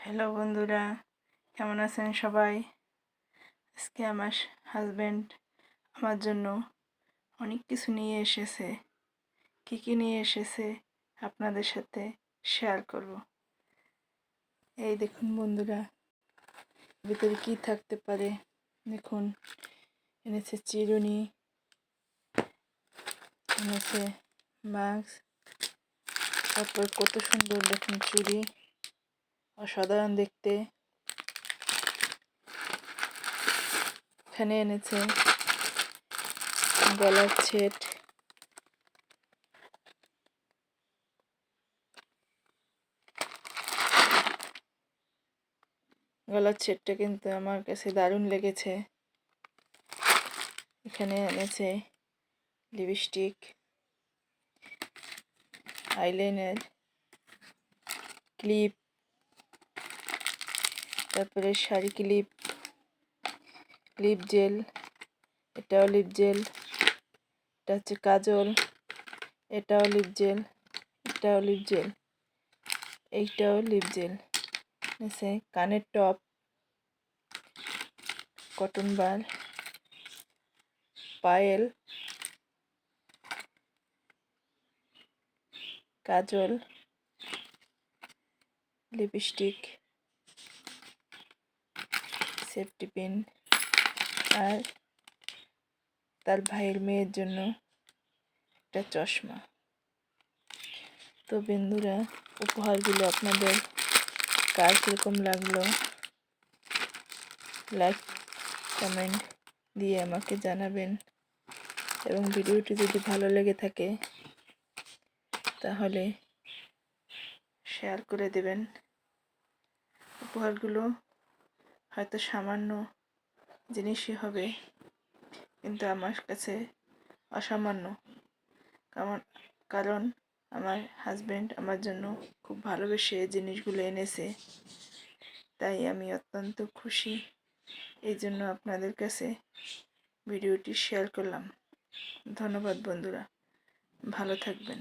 Hello বন্ধুরা, কেমন আছেন সবাই? আজকে আমার হাজব্যান্ড আমার জন্য অনেক কিছু নিয়ে এসেছে। কি কি নিয়ে এসেছে আপনাদের সাথে শেয়ার করব। এই দেখুন বন্ধুরা, ভিতরে কি থাকতে পারে। দেখুন, এনেছে চিরুনি, এনেছে মাস্ক, তারপর কত সুন্দর দেখুন চুড়ি, অসাধারণ দেখতে। এখানে এনেছে গলার সেট, গলার সেটটা কিন্তু আমার কাছে দারুণ লেগেছে। এখানে এনেছে লিপস্টিক, আইলাইনার, ক্লিপ, তারপরে শাড়ি ক্লিপ, লিপ জেল, এটাও লিপ জেল, এটা হচ্ছে কাজল, এটাও লিপ জেল, এটাও লিপ জেল, এইটাও লিপ জেল। আছে কানের টপ, কটন বার, পায়েল, কাজল, লিপস্টিক, সেফটি পিন, আর তার ভাইয়ের মেয়ের জন্য একটা চশমা। তো বন্ধুরা, উপহারগুলো আপনাদের কার কীরকম লাগলো লাইক কমেন্ট দিয়ে আমাকে জানাবেন, এবং ভিডিওটি যদি ভালো লেগে থাকে তাহলে শেয়ার করে দেবেন। উপহারগুলো হয়তো সামান্য জিনিসই হবে, কিন্তু আমার কাছে অসামান্য। কারণ আমার হাজব্যান্ড আমার জন্য খুব ভালোবেসে জিনিসগুলো এনেছে, তাই আমি অত্যন্ত খুশি। এই জন্য আপনাদের কাছে ভিডিওটি শেয়ার করলাম। ধন্যবাদ বন্ধুরা, ভালো থাকবেন।